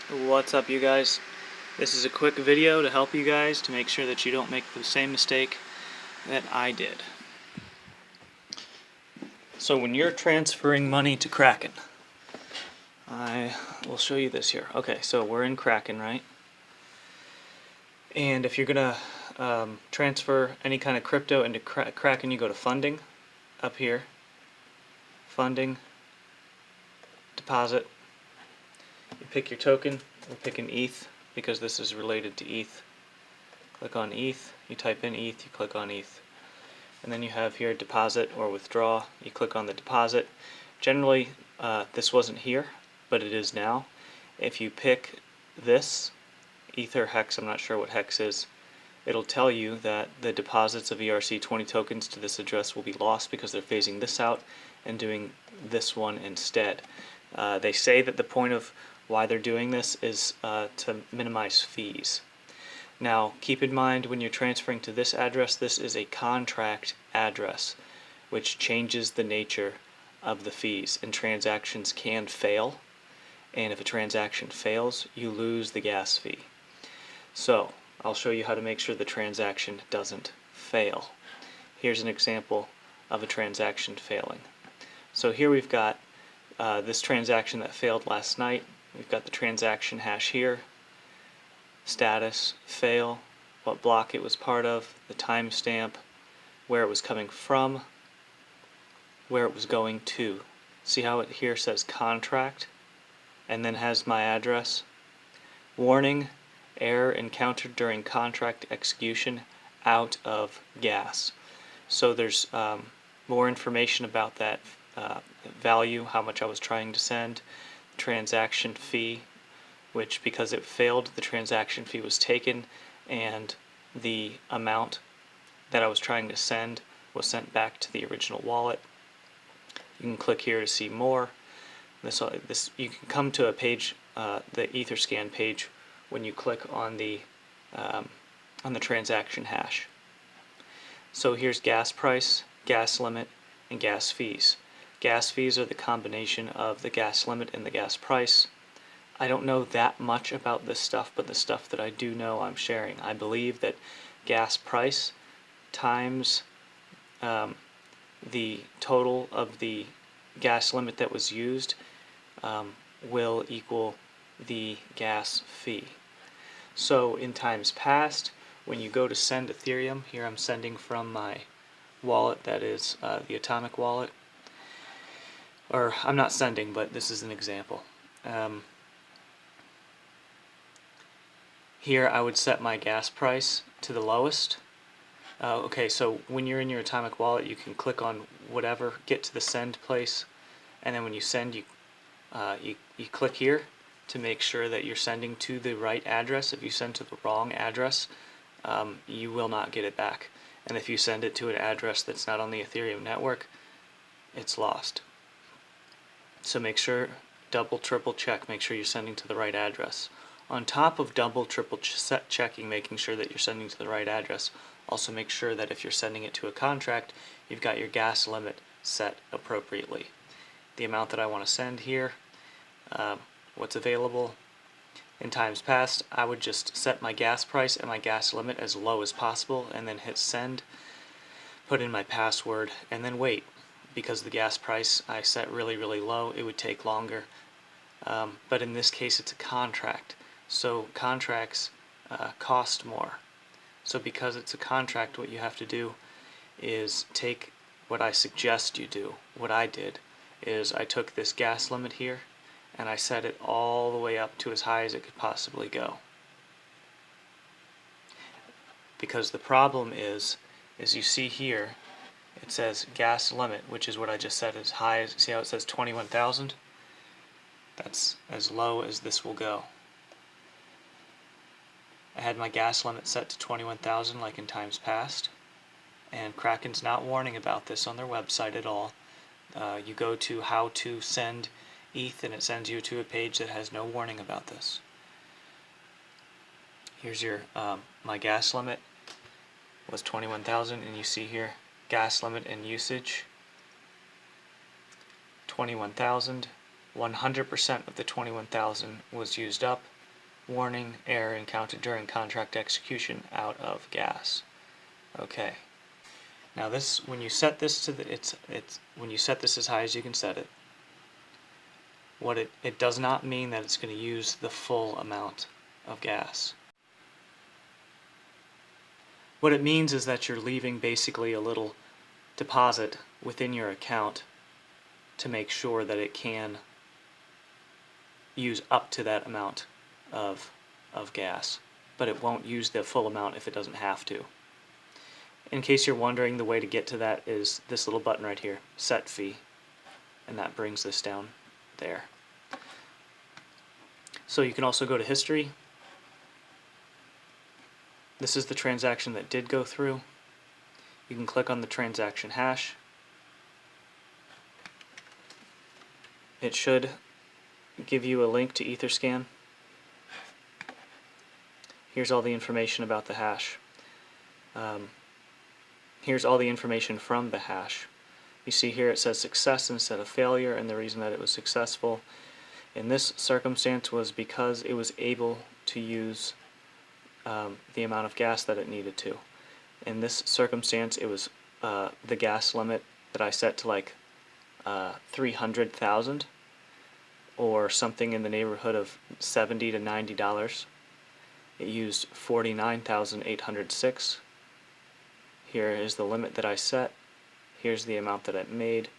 What's up, you guys? This is a quick video to help you guys to make sure that you don't make the same mistake that I did. So when you're transferring money to Kraken, I will show you this here. Okay, so we're in Kraken, right? And if you're gonna transfer any kind of crypto into Kraken, you go to funding, up here, funding, deposit. You pick your token. We'll pick an ETH because this is related to ETH. Click on ETH, you type in ETH, you click on ETH. And then you have here deposit or withdraw. You click on the deposit. Generally, this wasn't here, but it is now. If you pick this, Ether Hex, I'm not sure what Hex is, it'll tell you that the deposits of ERC20 tokens to this address will be lost because they're phasing this out and doing this one instead. They say that the point of why they're doing this is to minimize fees. Now, keep in mind when you're transferring to this address, this is a contract address, which changes the nature of the fees, and transactions can fail, and if a transaction fails, you lose the gas fee. So, I'll show you how to make sure the transaction doesn't fail. Here's an example of a transaction failing. So here we've got this transaction that failed last night. We've got the transaction hash here. Status, fail, what block it was part of, the timestamp, where it was coming from, where it was going to. See how it here says contract and then has my address? Warning, error encountered during contract execution, out of gas. So there's more information about that value, how much I was trying to send, transaction fee, which because it failed, the transaction fee was taken and the amount that I was trying to send was sent back to the original wallet. You can click here to see more. You can come to a page, the Etherscan page, when you click on the transaction hash. So here's gas price, gas limit, and gas fees. Gas fees are the combination of the gas limit and the gas price. I don't know that much about this stuff, but the stuff that I do know I'm sharing. I believe that gas price times the total of the gas limit that was used will equal the gas fee. So in times past, when you go to send Ethereum, here I'm sending from my wallet, that is the Atomic wallet, or I'm not sending, but this is an example. Here I would set my gas price to the lowest. Okay, so when you're in your Atomic wallet, you can click on whatever, get to the send place, and then when you send, you click here to make sure that you're sending to the right address. If you send to the wrong address, you will not get it back. And if you send it to an address that's not on the Ethereum network, it's lost. So make sure, double, triple check, make sure you're sending to the right address. On top of double, triple checking, making sure that you're sending to the right address, also make sure that if you're sending it to a contract, you've got your gas limit set appropriately. The amount that I want to send here, what's available. In times past, I would just set my gas price and my gas limit as low as possible and then hit send, put in my password, and then wait. Because the gas price I set really, really low, it would take longer. But in this case, it's a contract. So contracts cost more. So because it's a contract, what you have to do is take what I suggest you do. What I did is I took this gas limit here and I set it all the way up to as high as it could possibly go. Because the problem is you see here, it says gas limit, which is what I just set as high as, see how it says 21,000? That's as low as this will go. I had my gas limit set to 21,000 like in times past, and Kraken's not warning about this on their website at all. You go to how to send ETH and it sends you to a page that has no warning about this. Here's your my gas limit was 21,000, and you see here gas limit and usage 21,000. 100% of the 21,000 was used up. warning error encountered during contract execution out of gas. Okay. Now this, when you set this to when you set this as high as you can set it, it does not mean that it's going to use the full amount of gas. What it means is that you're leaving basically a little deposit within your account to make sure that it can use up to that amount of gas, but it won't use the full amount if it doesn't have to. In case you're wondering, the way to get to that is this little button right here, set fee, and that brings this down there. So you can also go to history. This is the transaction that did go through. You can click on the transaction hash. It should give you a link to Etherscan. Here's all the information about the hash. Here's all the information from the hash. You see here it says success instead of failure, and the reason that it was successful in this circumstance was because it was able to use the amount of gas that it needed to. In this circumstance, it was the gas limit that I set to like 300,000 or something in the neighborhood of $70 to $90. It used 49,806. Here is the limit that I set. Here's the amount that it made.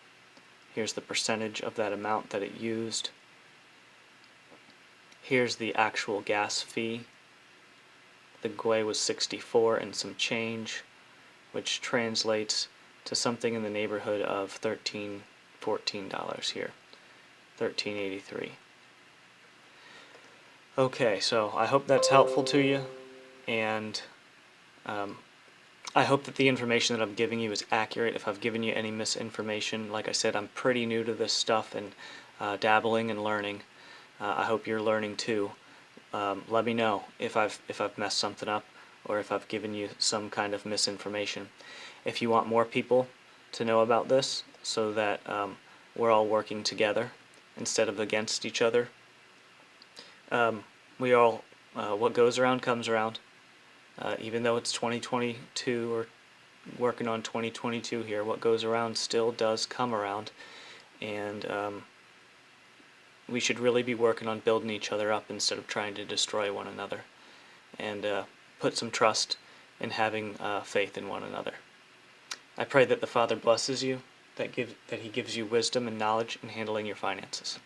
Here's the percentage of that amount that it used. Here's the actual gas fee. The GUI was 64 and some change, which translates to something in the neighborhood of $14 here. $13.83. Okay, so I hope that's helpful to you, and I hope that the information that I'm giving you is accurate. If I've given you any misinformation, like I said, I'm pretty new to this stuff and dabbling and learning. I hope you're learning too. Let me know if I've messed something up or if I've given you some kind of misinformation. If you want more people to know about this so that we're all working together instead of against each other, what goes around comes around. Even though it's 2022 or working on 2022 here, what goes around still does come around, and we should really be working on building each other up instead of trying to destroy one another, and put some trust in having faith in one another. I pray that the Father blesses you, that He gives you wisdom and knowledge in handling your finances.